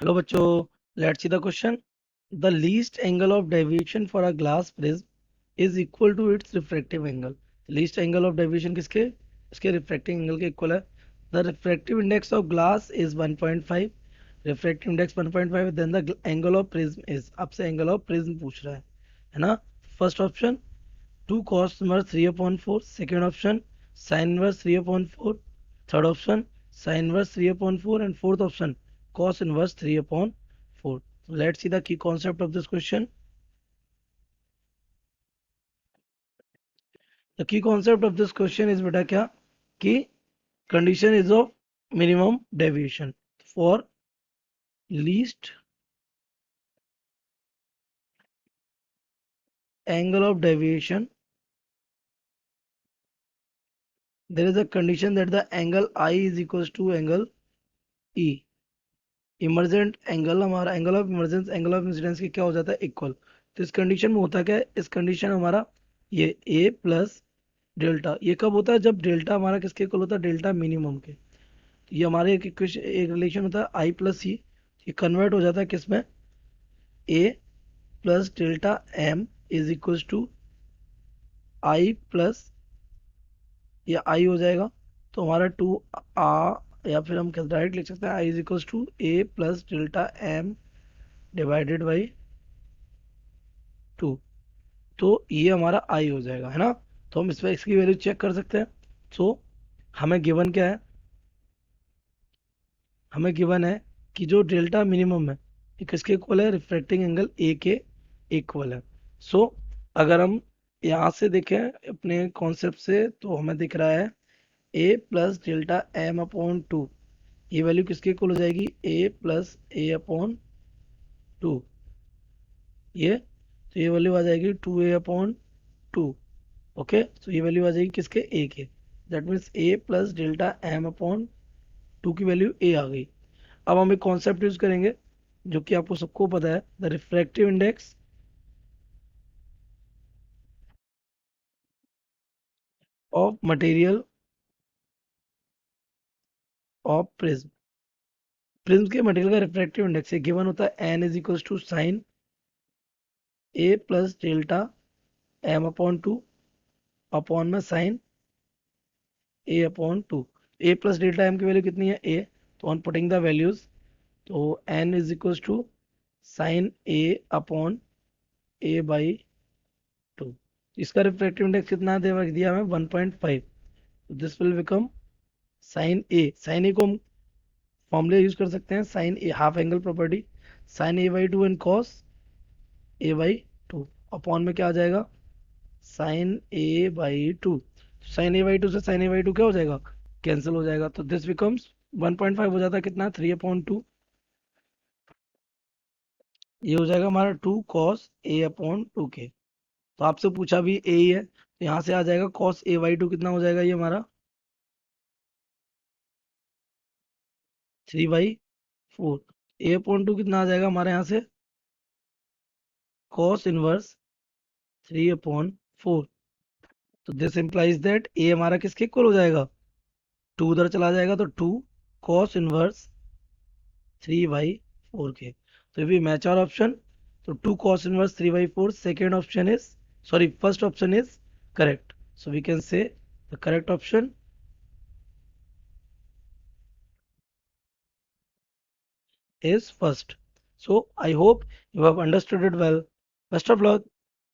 Hello बच्चों, let's see the question. The least angle of deviation for a glass prism is equal to its refractive angle. Least angle of deviation किसके? इसके refracting angle के equal है. The refractive index of glass is 1.5. Refractive index 1.5. Then the angle of prism is. आपसे angle of prism पूछ रहा है ना? First option 2 cos inverse 3 upon 4. Second option sin inverse 3 upon 4. Third option sin inverse 3 upon 4. And fourth option cos inverse 3 upon 4. So let's see the key concept of this question. The key concept of this question is beta क्या कि condition is of minimum deviation for least angle of deviation. There is a condition that the angle I is equals to angle E. Emergent angle हमारा angle of emergence angle of incidence के क्या हो जाता है equal. तो इस condition में होता क्या है, इस कंडीशन हमारा ये ए प्लस डेल्टा ये कब होता है जब डेल्टा हमारा किसके इक्वल होता है, डेल्टा मिनिमम के. तो ये हमारे एक इक्वेशन एक रिलेशन होता है आई प्लस सी. ये कन्वर्ट हो जाता है किसमें, A plus delta M is equal to I plus ये आई हो जाएगा. तो हमारा टू आ या फिर हम डायरेक्ट लिख सकते हैं I is equal to A plus delta M divided by 2. तो ये हमारा आई हो जाएगा है ना. तो हम इस पर इसकी वैल्यू चेक कर सकते हैं. सो हमें गिवन क्या है, हमें गिवन है कि जो डेल्टा मिनिमम है ये किसके इक्वल है, रिफ्रैक्टिंग एंगल ए के इक्वल है. सो अगर हम यहाँ से देखें अपने कॉन्सेप्ट से तो हमें दिख रहा है A plus delta M upon two. ये वैल्यू किसके इक्वल हो जाएगी, A plus A upon two. ये तो ये वैल्यू आ जाएगी two A upon two. Okay, तो ये वैल्यू आ जाएगी किसके, ए के. That means A plus delta M upon two की वैल्यू ए आ गई. अब हम एक कॉन्सेप्ट यूज करेंगे जो कि आपको सबको पता है, the refractive index of material of prism. Prism के मटेरियल का रिफ्रैक्टिव इंडेक्स गिवन होता है n is equal to sine A plus delta M upon two upon में sine A upon two. A plus delta m की value कितनी है, A. तो on putting the values तो n is equal to sine A upon A by two. इसका refractive index कितना दिया हमें 1.5. This will become sine A. Sine A को हम फॉर्मूला यूज कर सकते हैं, sine A half angle property, sine A by two and cos A by two upon में क्या आ जाएगा, sine A by two. Sine A by two से साइन ए बाई टू क्या हो जाएगा, कैंसिल हो जाएगा. तो दिस बिकम्स 1.5 हो जाता है कितना, 3/2. ये हो जाएगा हमारा 2 कॉस ए अपॉन टू के. तो आपसे पूछा भी ए ही है तो यहाँ से आ जाएगा कॉस ए बाई टू कितना हो जाएगा, ये हमारा 3/4. ए अपॉन टू कितना आ जाएगा हमारे यहाँ से, कॉस इनवर्स 3/4. तो दिस इंप्लाइज दैट ए हमारा किसके इक्वल हो जाएगा, टू उधर चला जाएगा तो 2 कॉस इनवर्स 3/4 के. तो वी मैच आवर ऑप्शन. तो 2 cos inverse 3/4 second option is, sorry, first option is correct. So we can say the correct option is first. So I hope you have understood it well. Best of luck.